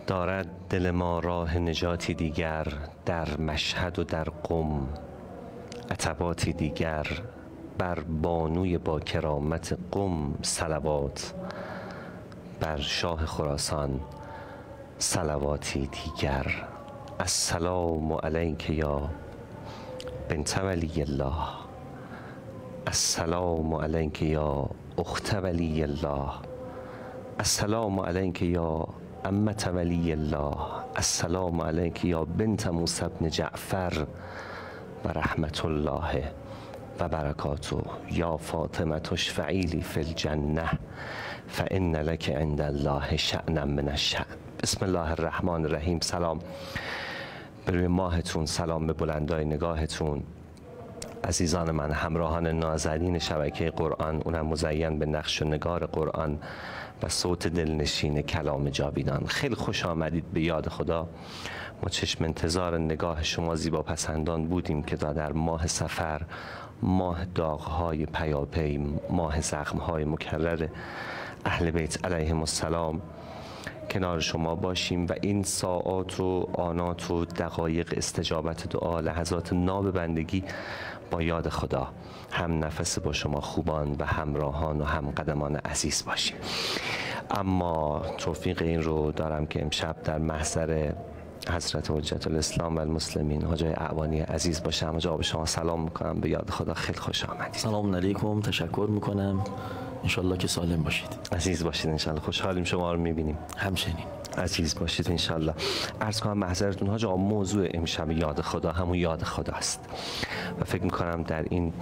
دارد دل ما راه نجاتی دیگر، در مشهد و در قم عتباتی دیگر. بر بانوی با کرامت قم صلوات، بر شاه خراسان صلواتی دیگر. السلام علیک یا بنت ولی الله، السلام علیک یا اخت ولی الله، السلام علیک یا عمة ولی الله، السلام علیک یا بنت موسی بن جعفر و رحمت الله و برکاته. یا فاطمه اشفعی لی فی الجنه فان لک عند الله شأنا من الشأن. بسم الله الرحمن الرحیم. سلام به روی ماهتون، سلام به بلندای نگاهتون. عزیزان من، همراهان نازنین شبکه قرآن، اونم مزین به نقش و نگار قرآن و صوت دلنشین کلام جاویدان، خیلی خوش آمدید به یاد خدا. ما چشم انتظار نگاه شما زیبا پسندان بودیم که در ماه صفر، ماه داغ‌های پیاپی، ماه زخم‌های مکرر اهل بیت علیهم السلام کنار شما باشیم و این ساعات و آنات و دقایق استجابت دعا، لحظات ناب بندگی با یاد خدا هم نفس با شما خوبان و همراهان و هم قدمان عزیز باشیم. اما توفیق این رو دارم که امشب در محضر حضرت حجت الاسلام و المسلمین حاج اعوانی عزیز باشم. حاج به شما سلام میکنم، به یاد خدا خیلی خوش آمدید. سلام علیکم، تشکر میکنم. انشالله که سالم باشید. عزیز باشید انشالله. خوشحالیم شما رو میبینیم. همچنین. عزیز باشید انشالله. عرض کنم محضرتون حاج، موضوع امشب یاد خدا همون یاد خداست و فکر میکنم در این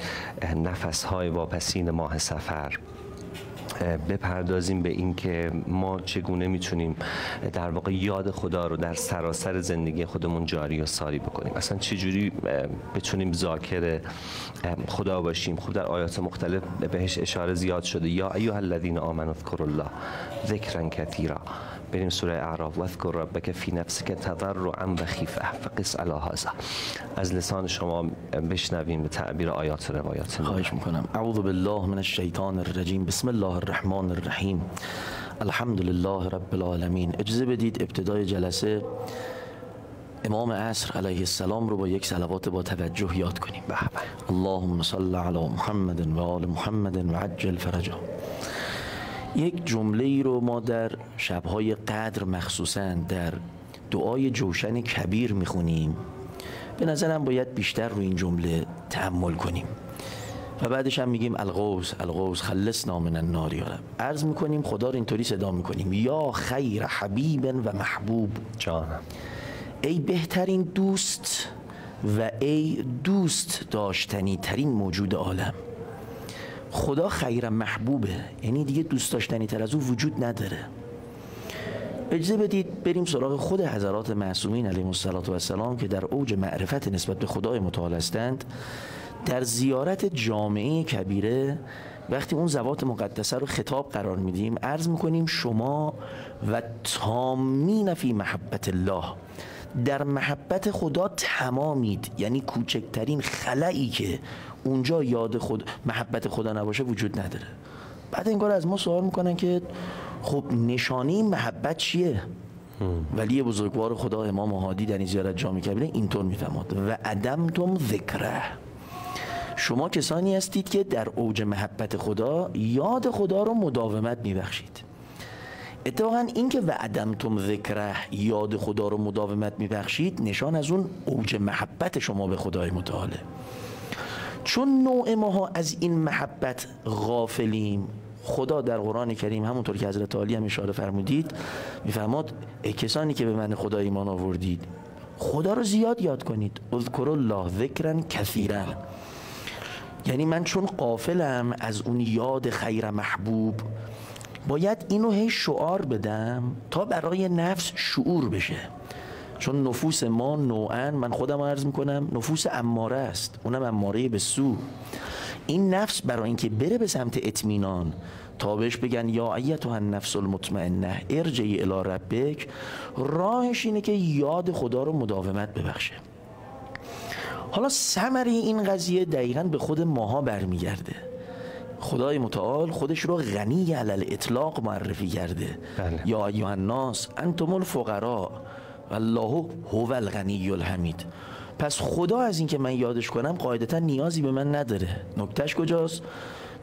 نفسهای واپسین ماه صفر بپردازیم به این که ما چگونه میتونیم در واقع یاد خدا رو در سراسر زندگی خودمون جاری و ساری بکنیم. اصلا چجوری بتونیم ذاکر خدا باشیم. خب در آیات مختلف بهش اشاره زیاد شده. یا ایها الذین آمنوا اذکروا الله ذکرا کثیرا. بریم سوره اعراف. واذکر ربک فی نفسک تضرعا و خیفه فقس علی هذا. از لسان شما بشنویم به تعبیر آیات و روایات. خواهش میکنم. اعوذ بالله من الشیطان الرجیم. بسم الله الرحمن الرحیم. الحمد لله رب العالمین. اجازه بدید ابتدای جلسه امام عصر علیه السلام رو با یک صلوات با توجه یاد کنیم. اللهم صل علی محمد و آل محمد و عجل فرجا. یک جمله ای رو ما در شبهای قدر مخصوصا در دعای جوشن کبیر میخونیم. به نظرم باید بیشتر رو این جمله تأمل کنیم و بعدش هم میگیم الغوث الغوث خلصنا من النار. یا رب، عرض میکنیم خدا رو اینطوری صدا میکنیم: یا خیر حبیب و محبوب، جانم، ای بهترین دوست و ای دوست داشتنی ترین موجود عالم. خدا خیر محبوبه، یعنی دیگه دوست داشتنی تر از او وجود نداره. اجازه بدید بریم سراغ خود حضرات معصومین علیهم السلام که در اوج معرفت نسبت به خدای متعال هستند. در زیارت جامعه کبیره وقتی اون ذوات مقدسه رو خطاب قرار میدیم، عرض میکنیم شما و تامین فی محبت الله، در محبت خدا تمامید. یعنی کوچکترین خلایی که اونجا یاد خود محبت خدا نباشه وجود نداره. بعد این کار از ما سوال میکنن که خب نشانه محبت چیه؟ ولی بزرگوار خدا امام هادی در این زیارت جامعه کبیره اینطور میفرماد: و عدمتم ذکره. شما کسانی هستید که در اوج محبت خدا یاد خدا رو مداومت میبخشید. اتفاقا این که و عدمتم ذکره، یاد خدا رو مداومت میبخشید، نشان از اون اوج محبت شما به خدای متعاله. چون نوع ماها از این محبت غافلیم، خدا در قرآن کریم همونطور که حضرت علی هم اشاره فرمودید میفرماد ای کسانی که به من خدا ایمان آوردید خدا رو زیاد یاد کنید. اذکروا الله ذکرا کثیرا. یعنی من چون غافلم از اون یاد خیر محبوب، باید اینو هی شعار بدم تا برای نفس شعور بشه. چون نفوس ما نوعا، من خودم عرض میکنم، نفوس اماره است، اونم اماره به سو. این نفس برای اینکه بره به سمت اطمینان، تا بهش بگن یا ایتها النفس المطمئنه ارجعی الی ربک، راهش اینه که یاد خدا رو مداومت ببخشه. حالا ثمره این قضیه دقیقاً به خود ماها برمیگرده. خدای متعال خودش رو غنی علی الاطلاق معرفی کرده. بله. یا ایها الناس انتم الفقراء والله هو الغنی الحمید. پس خدا از این که من یادش کنم قاعدتا نیازی به من نداره. نکتهش کجاست؟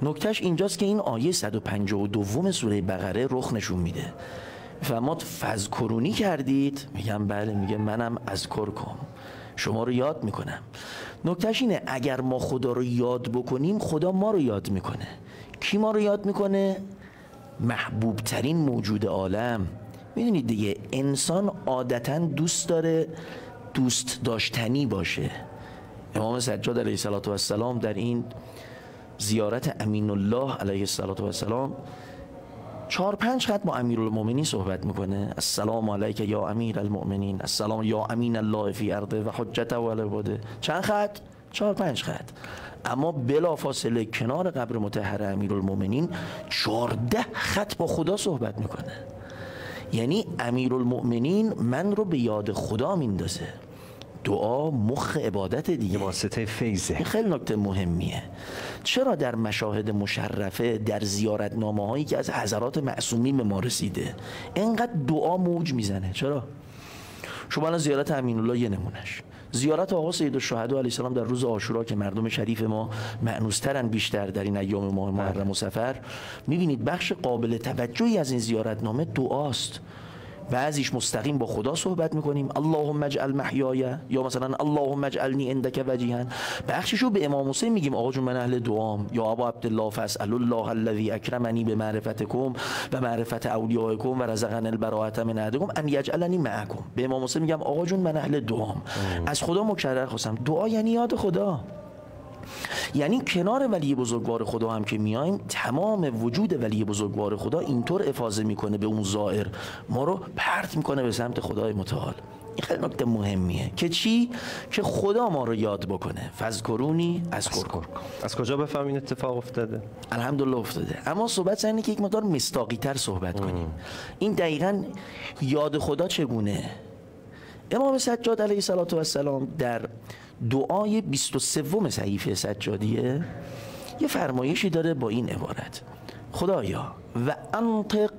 نکتهش اینجاست که این آیه 152 سوره بقره رخ نشون میده. فرمود فذکرونی کردید، میگم بله، میگه منم اذکرکم، شما رو یاد میکنم. نکتهش اینه اگر ما خدا رو یاد بکنیم خدا ما رو یاد میکنه. کی ما رو یاد میکنه؟ محبوب ترین موجود عالم. میدونید دیگه انسان عادتا دوست داره دوست داشتنی باشه. امام سجاد علیه السلام در این زیارت امین الله علیه السلام 4-5 خط با امیرالمومنین صحبت میکنه. السلام علیک یا امیر المؤمنین، السلام یا امین الله فی ارضه و حجته و علی. چند خط؟ 4-5 خط. اما بلا فاصله کنار قبر مطهر امیرالمومنین 14 خط با خدا صحبت میکنه. یعنی امیرالمؤمنین من رو به یاد خدا میندازه. دعا مخ عبادت دیگه، واسطه فیضه. خیلی نکته مهمیه. چرا در مشاهد مشرفه، در زیارتنامه هایی که از حضرات معصومین به ما رسیده اینقدر دعا موج میزنه؟ چرا؟ شما الان زیارت امین الله یه نمونش، زیارت آقا سیدالشهدا علیه السلام در روز عاشورا که مردم شریف ما مأنوس‌ترن بیشتر در این ایام ماه محرم و صفر، میبینید بخش قابل توجهی از این زیارتنامه دعاست. بعضیش مستقیم با خدا صحبت میکنیم، اللهم اجعل محیای، یا مثلا اللهم اجعلنی عندک وجیها. بخششو به امام حسین میگیم آقا جون من اهل دعام، یا ابا عبدالله فاسأل الله الذی اکرمنی بمعرفتکم و معرفت اولیائکم و رزقنی البراءة من احدکم ان یجعلنی معکم. به امام حسین میگم آقا جون من اهل دعام، از خدا مکرر خواستم. دعا یعنی یاد خدا، یعنی کنار ولی بزرگوار خدا هم که میایم تمام وجود ولی بزرگوار خدا اینطور افاضه میکنه به اون زائر، ما رو پرت میکنه به سمت خدای متعال. این خیلی نکته مهمیه که چی؟ که خدا ما رو یاد بکنه. فذکرونی اذکرکم. از کجا بفهم این اتفاق افتاده؟ الحمدلله افتاده. اما صحبت اینه که یک مقدار مصداقی تر صحبت کنیم. این دقیقاً یاد خدا چگونه؟ امام سجاد علیه السلام در دعای 23 صحیفه سجادیه یه فرمایشی داره با این عبارت: خدایا و انطق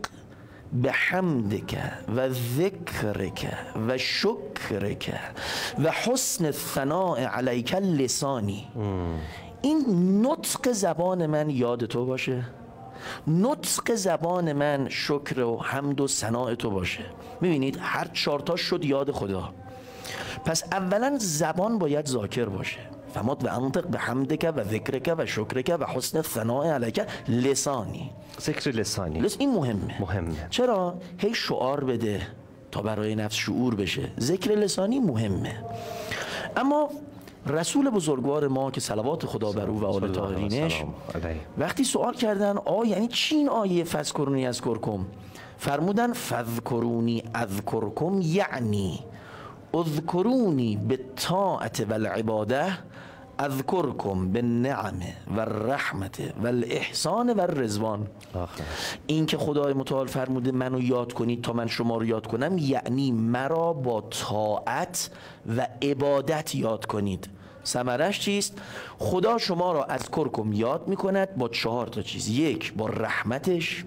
بحمدک و ذکرک و شکرک و حسن الثناء علیک لسانی. این نطق زبان من یاد تو باشه، نطق زبان من شکر و حمد و ثناء تو باشه. میبینید هر 4 تا شد یاد خدا. پس اولا زبان باید ذاکر باشه. فمات و انطق به حمدک و ذکرک و شکرک و حسن الثناء علیک لسانی. ذکر لسانی این مهمه. چرا؟ هی شعار بده تا برای نفس شعور بشه. ذکر لسانی مهمه. اما رسول بزرگوار ما که صلوات خدا بر او و آل طاهرینش وقتی سوال کردن یعنی چی این آیه فذکرونی اذکرکم، فرمودن فذکرونی اذکرکم یعنی اذکرونی بالطاعة والعباده اذکرکم بالنعم والرحمت والاحسان والرضوان. این که خدای متعال فرموده منو یاد کنید تا من شما رو یاد کنم، یعنی مرا با طاعت و عبادت یاد کنید. ثمرش چیست؟ خدا شما را اذکرکم یاد میکند با 4 تا چیز: 1 با رحمتش،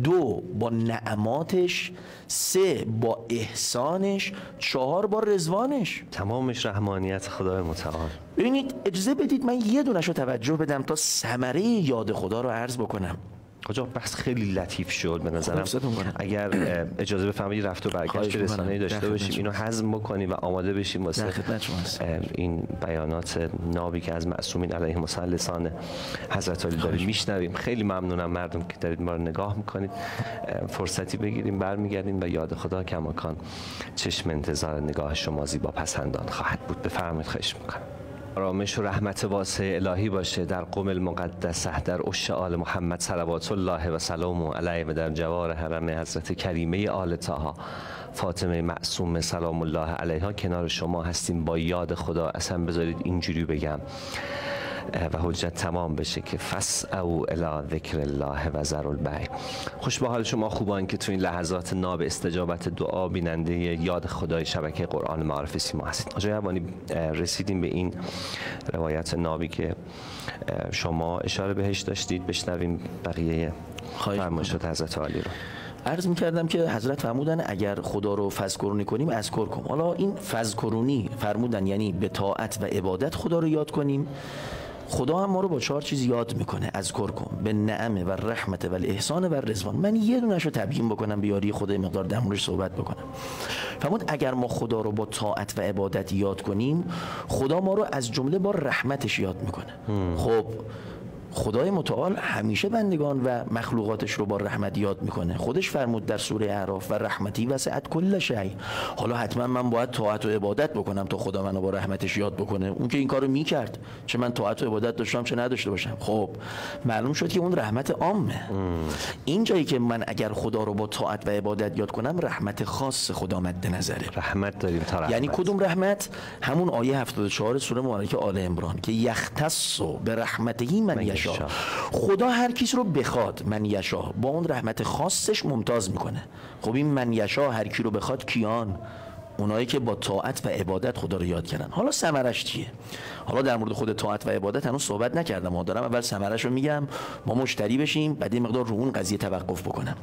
2 با نعماتش، 3 با احسانش، 4 با رضوانش. تمامش رحمانیت خدای متعال. ببینید اجازه بدید من یه دونشو توجه بدم تا ثمره یاد خدا رو عرض بکنم. کجا بحث خیلی لطیف شد به نظرم. اگر اجازه بفرمایید رفت و برگشت رسانه‌ای داشته باشیم، اینو هضم بکنیم و آماده بشیم واسه این بیانات نابی که از معصومین علیهم السلام لسان حضرت علی داریم میشنویم. خیلی ممنونم مردم که دارید ما رو نگاه میکنید. فرصتی بگیریم برمیگردیم و یاد خدا کماکان چشم انتظار نگاه شما زیبا پسندان خواهد بود. بفرمایید، خواهش میکنم. آرامش و رحمت واسع الهی باشه در قم المقدسه، در عش آل محمد صلوات الله و سلامه علیه و در جوار حرم حضرت کریمه آل طه فاطمه معصومه سلام الله علیها. کنار شما هستیم با یاد خدا. اصلا بذارید اینجوری بگم، و حجت تمام بشه که فاسعوا الی ذکر الله و ذروا البیع. خوش به حال شما خوبان که تو این لحظات ناب استجابت دعا بیننده یاد خدای شبکه قرآن معارف سیما هستید. آقای احوانی، رسیدیم به این روایت نابی که شما اشاره بهش داشتید. بشنویم بقیه فرمایشات حضرت عالی رو. عرض می‌کردم که حضرت فرمودن اگر خدا رو فذکرونی کنیم اذکر کن. حالا این فذکرونی فرمودن یعنی به طاعت و عبادت خدا رو یاد کنیم. خدا هم ما رو با 4 چیز یاد میکنه. اذکر کن به نعمه و رحمت و الاحسان و رضوان. من یه دونش رو تبیین بکنم به یاری خدای مقدار در موردش صحبت بکنم. فرمود اگر ما خدا رو با طاعت و عبادت یاد کنیم، خدا ما رو از جمله با رحمتش یاد میکنه. خب خدای متعال همیشه بندگان و مخلوقاتش رو با رحمت یاد میکنه. خودش فرمود در سوره اعراف و رحمتی وسعت کل شیء. حالا حتما من باید طاعت و عبادت بکنم تا خدا منو با رحمتش یاد بکنه؟ اون که این کارو میکرد، چه من طاعت و عبادت داشتم چه نداشته باشم. خب معلوم شد که اون رحمت عامه. این جایی که من اگر خدا رو با طاعت و عبادت یاد کنم، رحمت خاص خدا مد نظره. رحمت داریم تا رحمت. یعنی کدوم رحمت؟ همون آیه 74 سوره مبارکه آل عمران که یختص برحمته من یشاء. خدا هر کس رو بخواد من یشاء با اون رحمت خاصش ممتاز میکنه. خب این من یشاء هر کی رو بخواد کیان؟ اونایی که با طاعت و عبادت خدا رو یاد کردن. حالا ثمرش چیه؟ حالا در مورد خود طاعت و عبادت هنوز صحبت نکردم. ما دارم اول ثمرش رو میگم، ما مشتری بشیم، بعد این مقدار رو اون قضیه توقف بکنم.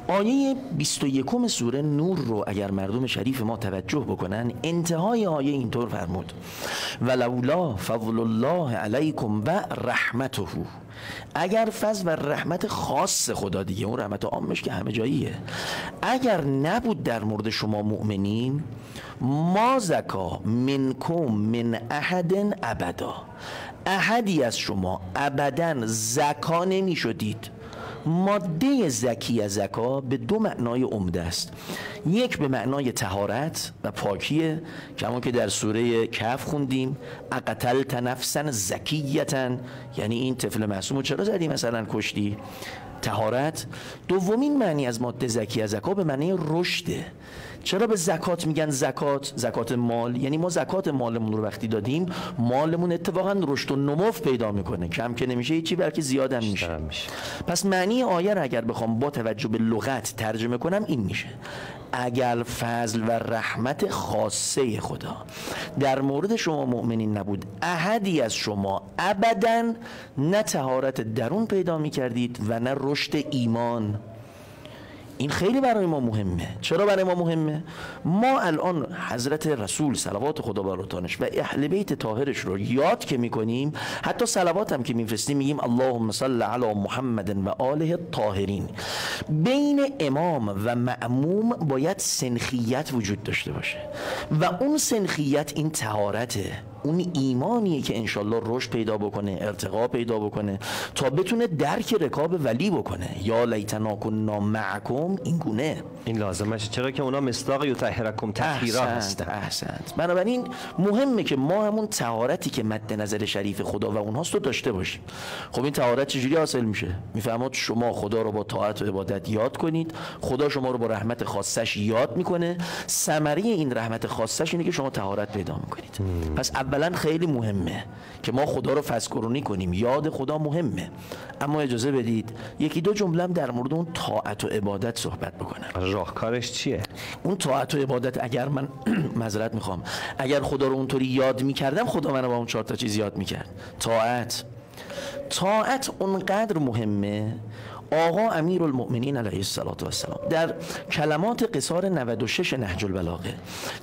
آیه 21 سوره نور رو اگر مردم شریف ما توجه بکنن، انتهای آیه اینطور فرمود: ولولا فضل الله علیکم و رحمته. اگر فضل و رحمت خاص خدا، دیگه اون رحمت عامش که همه جاییه، اگر نبود در مورد شما مؤمنین، ما زکا منکم من احد ابدا. احدی از شما ابدا زکا نمی شدید. ماده زکی از زکا به 2 معنای عمده است. یک به معنای طهارت و پاکیه، کما که در سوره کهف خوندیم اقتلت نفسا زکیتا، یعنی این طفل معصوم رو چرا زدی مثلا کشتی؟ طهارت. دومین معنی از ماده زکی از زکا به معنی رشده. چرا به زکات میگن زکات؟ زکات مال، یعنی ما زکات مالمون رو وقتی دادیم، مالمون اتفاقا رشد و نمو پیدا میکنه، کم که نمیشه هیچی، بلکه زیاد هم میشه. پس معنی آیه رو اگر بخوام با توجه به لغت ترجمه کنم این میشه: اگر فضل و رحمت خاصه خدا در مورد شما مؤمنین نبود، احدی از شما ابداً نه طهارت درون پیدا میکردید و نه رشد ایمان. این خیلی برای ما مهمه. چرا برای ما مهمه؟ ما الان حضرت رسول صلوات خدا بر روحانش و اهل بیت طاهرش رو یاد که میکنیم، حتی صلوات هم که میفرستیم میگیم اللهم صل علی محمد و آله الطاهرین. بین امام و مأموم باید سنخیت وجود داشته باشه و اون سنخیت این طهارته، اون ایمانیه که انشالله رشد پیدا بکنه، ارتقا پیدا بکنه تا بتونه درک رکاب ولی بکنه. یا لیتنا کنا معکم، این گونه این لازمشه، چرا که اونا مصداق یطهرکم تطهیرا هستن. احسنت. بنابراین مهمه که ما همون طهارتی که مد نظر شریف خدا و اونهاست رو داشته باشیم. خب این طهارت چجوری حاصل میشه؟ میفهمید شما خدا رو با طاعت و عبادت یاد کنید، خدا شما رو با رحمت خاصش یاد میکنه. ثمره این رحمت خاصش اینه که شما طهارت پیدا میکنید. پس اولا خیلی مهمه که ما خدا رو فذکرونی کنیم، یاد خدا مهمه. اما اجازه بدید 1-2 جمله در مورد اون طاعت و عبادت صحبت بکنم. راهکارش چیه؟ اون طاعت و عبادت اگر من معذرت میخوام، اگر خدا رو اونطوری یاد میکردم، خدا منو با اون 4 تا چیز یاد میکرد. طاعت اونقدر مهمه. آقا امیرالمؤمنین علیه السلام در کلمات قصار 96 نهج البلاغه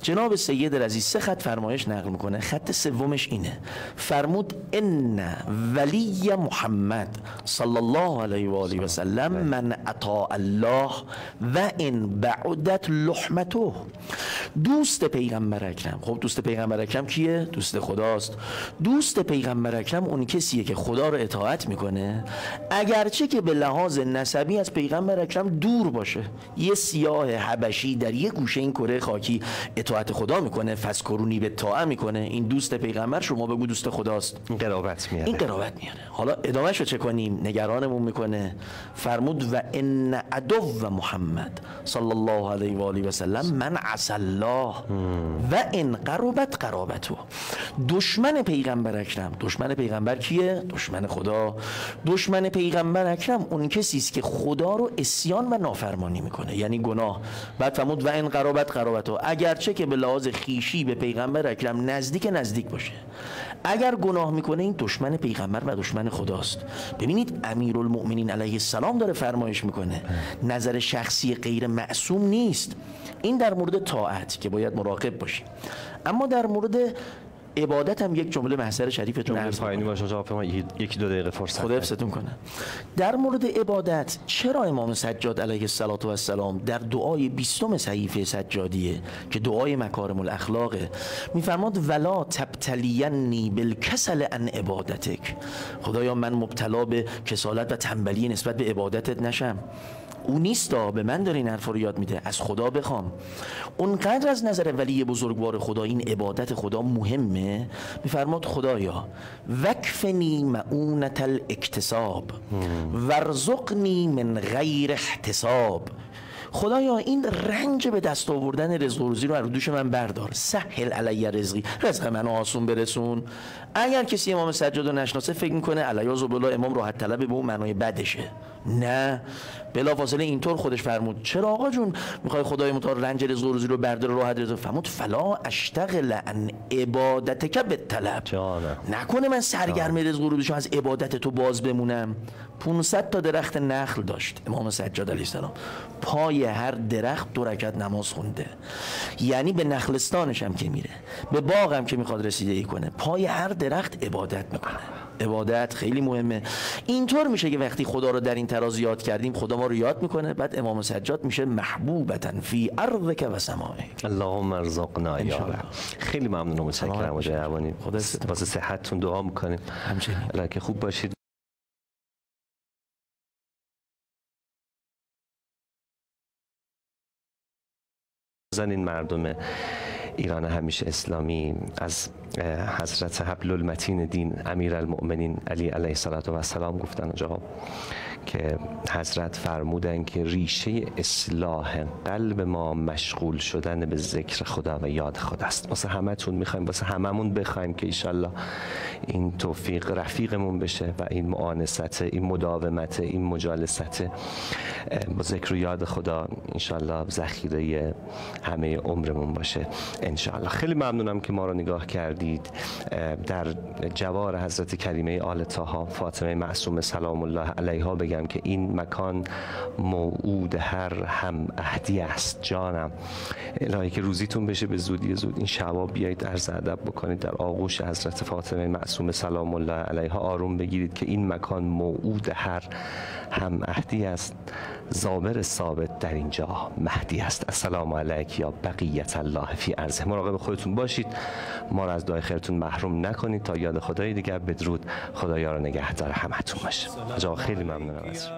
جناب سید رضی 3 خط فرمایش نقل میکنه. خط سومش اینه، فرمود ان ولی محمد صلی الله علیه و آله و سلم من اطاع الله و ان بعدت لحمته. دوست پیغمبر اکرم. خب دوست پیغمبر اکرم کیه؟ دوست خداست. دوست پیغمبر اکرم اون کسیه که خدا رو اطاعت میکنه، اگرچه که به لحاظ لحاظ نسبی از پیغمبر اکرم دور باشه. یه سیاه حبشی در یه گوشه این کره خاکی اطاعت خدا میکنه، فذکرونی بالطاعه میکنه، این دوست پیغمبر، شما بگو دوست خداست. این قرابت میاره. حالا ادامهش رو چه کنیم؟ نگرانمون میکنه. فرمود و ان عدو محمد صلی الله علیه و آله و سلم من عصى الله و ان قربت قرابته. دشمن پیغمبر اکرم، دشمن پیغمبر کیه؟ دشمن خدا. دشمن پیغمبر اکرم اون کسی است که خدا رو عصیان و نافرمانی میکنه، یعنی گناه. بعد فرمود و ان قربت قرابته، اگرچه که به لحاظ خویشی به پیغمبر اکرم نزدیک باشه، اگر گناه میکنه این دشمن پیغمبر و دشمن خداست. ببینید امیرالمؤمنین علیه السلام داره فرمایش میکنه، نظر شخصی غیر معصوم نیست. این در مورد طاعت که باید مراقب باشیم. اما در مورد عبادت هم یک جمله محضر شریفتون عرض پایینی باشه جواب یکی دو دقیقه فرصت خدا حفظتون کنه. در مورد عبادت چرا امام سجاد علیه السلام در دعای 20 صحیفه سجادیه که دعای مکارم الاخلاقه میفرماد ولا تبتلینی بالکسل عن عبادتک، خدایا من مبتلا به کسالت و تنبلی نسبت به عبادتت نشم. او نیستا، به من داره این حرف رو یاد میده، از خدا بخوام. اونقدر از نظر ولی بزرگوار خدا این عبادت خدا مهمه، میفرماد خدایا وکفنی معونت الاکتساب ورزقنی من غیر احتساب. خدایا این رنج به دست آوردن رزق و روزی رو از دوش من بردار، سهل علی رزقی، رزق منو آسون برسون. اگر کسی امام سجاد رو نشناسه فکر میکنه علیاذ بالله امام راحت طلبه به اون معنای بدشه. نه، بلافاصله اینطور خودش فرمود چرا آقا جون میخوای خدای متعال رنج رزق و روزی رو برداره راحت رزق؟ فرمود فلا اشتغل عن عبادتک بالطلب، نکنه من سرگرم رزق و روزیشو از عبادت تو باز بمونم. 500 تا درخت نخل داشت امام سجاد علیه السلام، پای هر درخت 2 رکعت نماز خونده. یعنی به نخلستانش هم که میره، به باغ هم که میخواد رسیدگی کنه، پای هر درخت عبادت میکنه. عبادت خیلی مهمه. اینطور میشه که وقتی خدا رو در این تراز یاد کردیم خدا ما رو یاد میکنه، بعد امام سجاد میشه محبوبتن فی ارضک و سمائک. اللهم ارزقنا یا رب. خیلی ممنون و متشکرم آقای عوانی، واسه صحتتون دعا میکنیم. همچنین الله که خوب باشید. این مردم ایران همیشه اسلامی از حضرت حبل المتین دین امیرالمؤمنین علی علیه السلام گفتن آقا که حضرت فرمودن که ریشه اصلاح قلب ما مشغول شدن به ذکر خدا و یاد خدا است. واسه همتون میخوایم، واسه هممون بخوایم که انشالله این توفیق رفیقمون بشه و این معانست، این مداومت، این مجالست با ذکر و یاد خدا انشالله ذخیره همه عمرمون باشه انشالله. خیلی ممنونم که ما رو نگاه کردید. در جوار حضرت کریمه آل طه فاطمه معصومه سلام الله علیها بگم که این مکان موعود هر هم عهدی است. جانم الهی که روزیتون بشه به زودی زود این شبا بیایید عرض ادب بکنید در آغوش حضرت فاطمه معصومه سلام الله علیها آروم بگیرید که این مکان موعود هر هم عهدی است. زابر ثابت در اینجا مهدی است. السلام علیک یا بقیت الله فی ارضه. مراقب خودتون باشید، ما را از دعای خیرتون محروم نکنید. تا یاد خدای دیگر بدرود. خدایا رو نگهدار همتون باشه. آقا خیلی ممنونم از